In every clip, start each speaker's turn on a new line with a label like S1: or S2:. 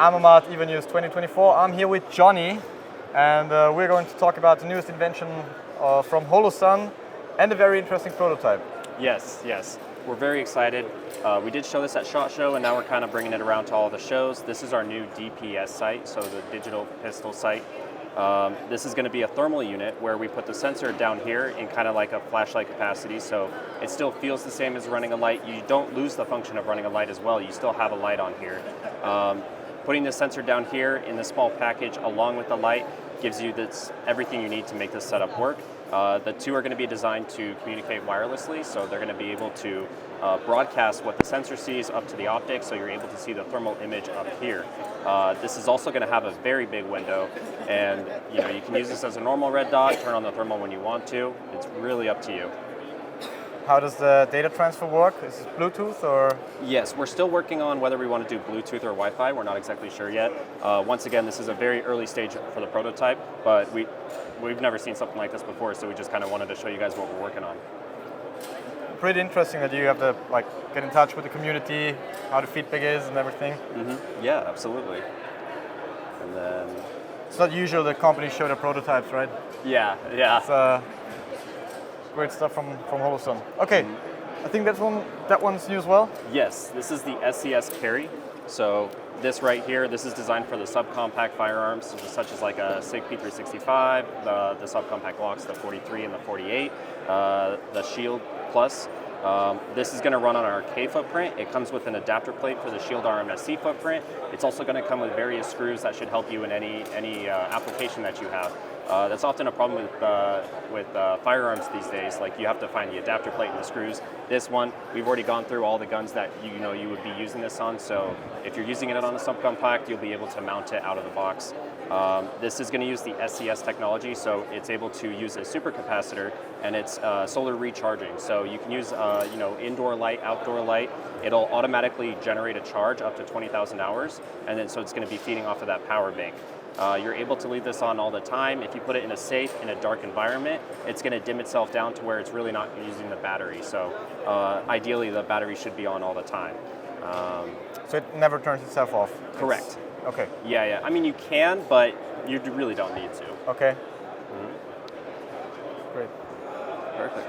S1: AEMS Even News 2024. I'm here with Johnny, and we're going to talk about the newest invention from Holosun and a very interesting prototype.
S2: Yes. We're very excited. We did show this at SHOT Show, and now we're kind of bringing it around to all the shows. This is our new DPS sight, so the digital pistol sight. This is going to be a thermal unit where we put the sensor down here in kind of like a flashlight capacity, so it still feels the same as running a light. You don't lose the function of running a light as well. You still have a light on here. Putting the sensor down here in this small package along with the light gives you everything you need to make this setup work. The two are going to be designed to communicate wirelessly, so they're going to be able to broadcast what the sensor sees up to the optic, so you're able to see the thermal image up here. This is also going to have a very big window, and you can use this as a normal red dot, turn on the thermal when you want to. It's really up to you.
S1: How does the data transfer work? Is it Bluetooth or?
S2: Yes, we're still working on whether we want to do Bluetooth or Wi-Fi. We're not exactly sure yet. Once again, this is a very early stage for the prototype, but we've never seen something like this before, so we just kind of wanted to show you guys what we're working on.
S1: Pretty interesting that you have to get in touch with the community, how the feedback is and everything.
S2: Mm-hmm. Yeah, absolutely. And then
S1: it's not usual that companies show their prototypes, right?
S2: Yeah.
S1: It's great stuff from Holosun. Okay, I think that one's new as well.
S2: Yes, this is the SCS Carry. So this right here, this is designed for the subcompact firearms, such as like a SIG P365, the subcompact Glocks, the 43 and the 48, the Shield Plus. This is going to run on our K footprint. It comes with an adapter plate for the Shield RMSC footprint. It's also going to come with various screws that should help you in any application that you have. That's often a problem with firearms these days. Like, you have to find the adapter plate and the screws. This one, we've already gone through all the guns that you would be using this on. So if you're using it on a subcompact, you'll be able to mount it out of the box. This is going to use the SCS technology, so it's able to use a supercapacitor, and it's solar recharging. So you can use indoor light, outdoor light. It'll automatically generate a charge up to 20,000 hours, and then so it's going to be feeding off of that power bank. You're able to leave this on all the time. If you put it in a safe, in a dark environment, it's going to dim itself down to where it's really not using the battery. So ideally, the battery should be on all the time.
S1: So it never turns itself off?
S2: Correct.
S1: Okay.
S2: Yeah. I mean, you can, but you really don't need to.
S1: Okay.
S2: Mm-hmm.
S1: Great.
S2: Perfect.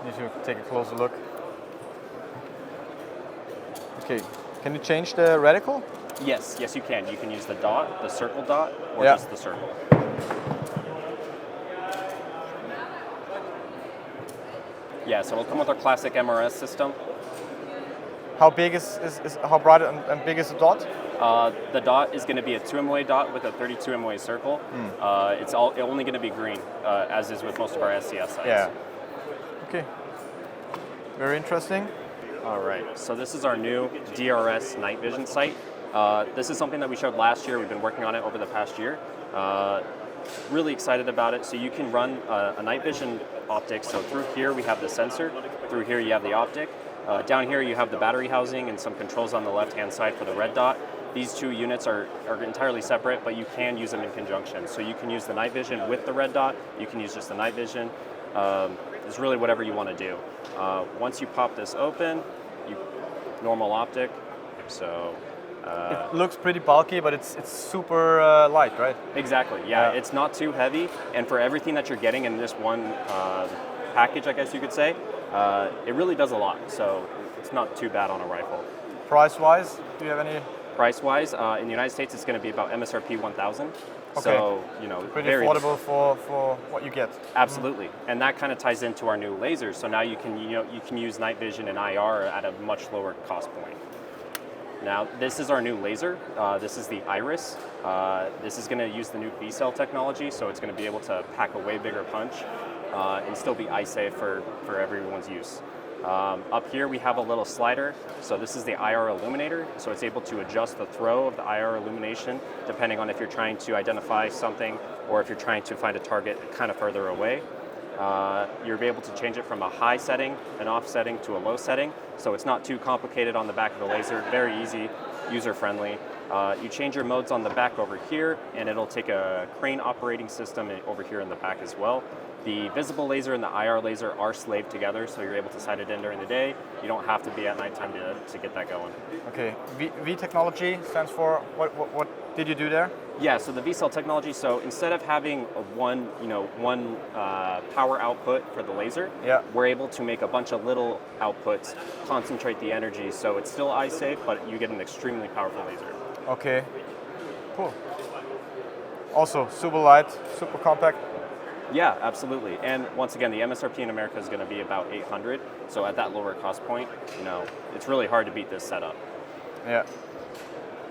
S1: Need to take a closer look. Okay. Can you change the reticle?
S2: Yes, you can. You can use the dot, the circle dot, or just the circle. Yeah, so it'll come with our classic MRS system.
S1: How big how broad and big is the dot?
S2: The dot is going to be a 2 MOA dot with a 32 MOA circle. It's only going to be green, as is with most of our SCS sights.
S1: Yeah. Okay. Very interesting.
S2: All right. So this is our new DRS night vision sight. This is something that we showed last year. We've been working on it over the past year. Really excited about it. So you can run a night vision optic. So through here we have the sensor. Through here you have the optic. Down here you have the battery housing and some controls on the left-hand side for the red dot. These two units are entirely separate, but you can use them in conjunction. So you can use the night vision with the red dot. You can use just the night vision. It's really whatever you want to do. Once you pop this open, normal optic. So.
S1: It looks pretty bulky, but it's super light, right?
S2: Exactly, yeah. It's not too heavy, and for everything that you're getting in this one package, I guess you could say, it really does a lot, so it's not too bad on a rifle.
S1: Price-wise, do you have any?
S2: Price-wise, in the United States, it's going to be about MSRP 1,000.
S1: Okay.
S2: So,
S1: pretty affordable for what you get.
S2: Absolutely, and that kind of ties into our new lasers. So now you can use night vision and IR at a much lower cost point. Now, this is our new laser. This is the Iris. This is going to use the new B-cell technology, so it's going to be able to pack a way bigger punch and still be eye safe for everyone's use. Up here we have a little slider. So this is the IR illuminator. So it's able to adjust the throw of the IR illumination depending on if you're trying to identify something or if you're trying to find a target kind of further away. You'll be able to change it from a high setting, an off setting, to a low setting. So it's not too complicated on the back of the laser, very easy, user-friendly. You change your modes on the back over here, and it'll take a crane operating system over here in the back as well. The visible laser and the IR laser are slaved together, so you're able to sight it in during the day. You don't have to be at nighttime to get that going.
S1: Okay, V technology stands for, what did you do there?
S2: Yeah, so the V-cell technology, so instead of having one power output for the laser,
S1: Yeah.
S2: we're able to make a bunch of little outputs, concentrate the energy, so it's still eye safe, but you get an extremely powerful laser.
S1: Okay, cool. Also, super light, super compact.
S2: Yeah, absolutely. And once again, the MSRP in America is going to be about 800. So at that lower cost point, it's really hard to beat this setup.
S1: Yeah.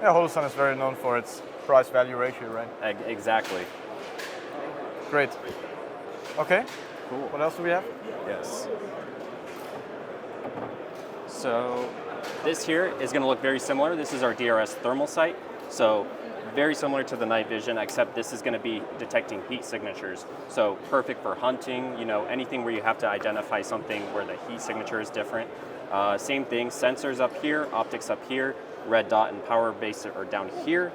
S1: Yeah, Holosun is very known for its price-value ratio, right?
S2: Exactly.
S1: Great. Okay.
S2: Cool.
S1: What else do we have?
S2: Yes. So this here is going to look very similar. This is our DRS thermal sight. So very similar to the night vision, except this is going to be detecting heat signatures. So perfect for hunting, anything where you have to identify something where the heat signature is different. Same thing, sensors up here, optics up here, red dot and power base are down here.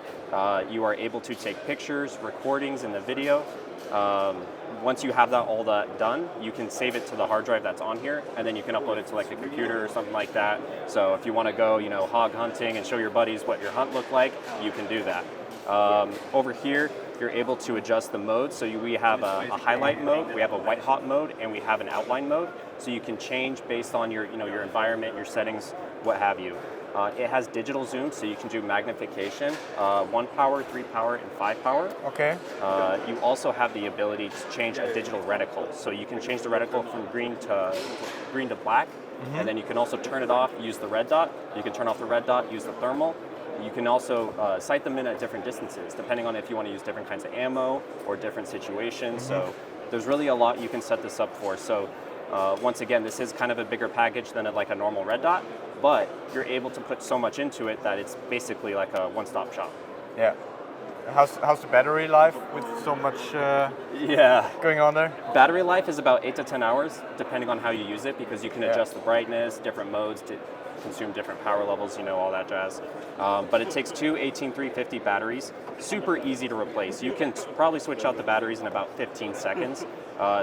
S2: You are able to take pictures, recordings in the video. Once you have all that done, you can save it to the hard drive that's on here, and then you can upload it to like a computer or something like that. So if you want to go, hog hunting and show your buddies what your hunt looked like, you can do that. Over here, you're able to adjust the mode. So we have a highlight mode, we have a white hot mode, and we have an outline mode. So you can change based on your environment, your settings, what have you. It has digital zoom, so you can do magnification, 1 power, 3 power, and 5 power.
S1: Okay.
S2: You also have the ability to change a digital reticle. So you can change the reticle from green to black, and then you can also turn it off, use the red dot. You can turn off the red dot, use the thermal. You can also sight them in at different distances, depending on if you want to use different kinds of ammo or different situations. So there's really a lot you can set this up for. So once again, this is kind of a bigger package than like a normal red dot, but you're able to put so much into it that it's basically like a one-stop shop.
S1: Yeah. How's the battery life with so much going on there?
S2: Battery life is about 8 to 10 hours, depending on how you use it, because you can adjust the brightness, different modes to consume different power levels, all that jazz. But it takes two 18350 batteries, super easy to replace. You can probably switch out the batteries in about 15 seconds.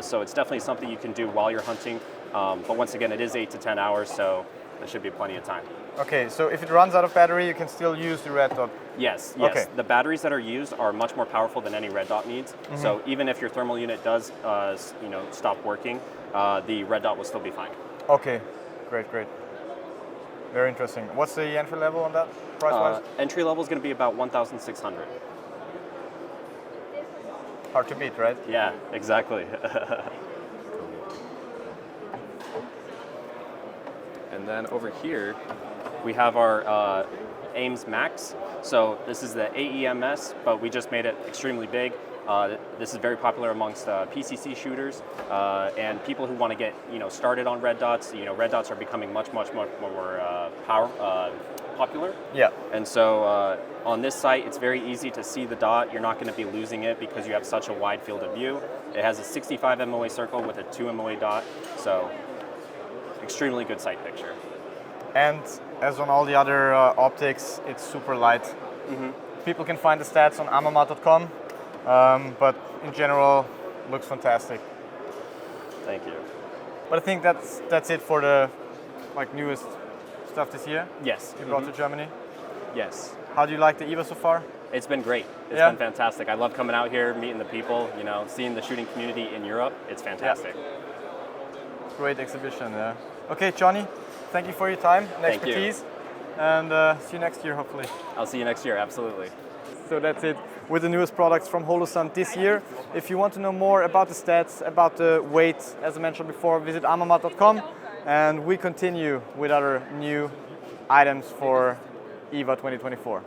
S2: So it's definitely something you can do while you're hunting. But once again, it is 8 to 10 hours, so there should be plenty of time.
S1: Okay, so if it runs out of battery, you can still use the red dot?
S2: Yes.
S1: Okay.
S2: The batteries that are used are much more powerful than any red dot needs. So even if your thermal unit does, stop working, the red dot will still be fine.
S1: Okay, great. Very interesting. What's the entry level on that, price-wise?
S2: Entry level is going to be about 1,600.
S1: Hard to beat, right?
S2: Yeah, exactly. And then over here, we have our AEMS Max. So this is the AEMS, but we just made it extremely big. This is very popular amongst PCC shooters and people who want to get started on red dots. Red dots are becoming much more popular.
S1: Yeah.
S2: And so on this site, it's very easy to see the dot. You're not going to be losing it because you have such a wide field of view. It has a 65 MOA circle with a 2 MOA dot. So extremely good sight picture.
S1: And as on all the other optics, it's super light. People can find the stats on ammomat.com. But in general, looks fantastic.
S2: Thank you.
S1: But I think that's it for the newest stuff this year.
S2: Yes.
S1: You brought to Germany.
S2: Yes.
S1: How do you like the EVA so far?
S2: It's been great. It's been fantastic. I love coming out here, meeting the people, seeing the shooting community in Europe. It's fantastic.
S1: Yeah. Great exhibition. Yeah. Okay, Johnny, thank you for your time and expertise. And see you next year, hopefully.
S2: I'll see you next year, absolutely.
S1: So that's it with the newest products from Holosun this year. If you want to know more about the stats, about the weight, as I mentioned before, visit ammomat.com, and we continue with other new items for EVA 2024.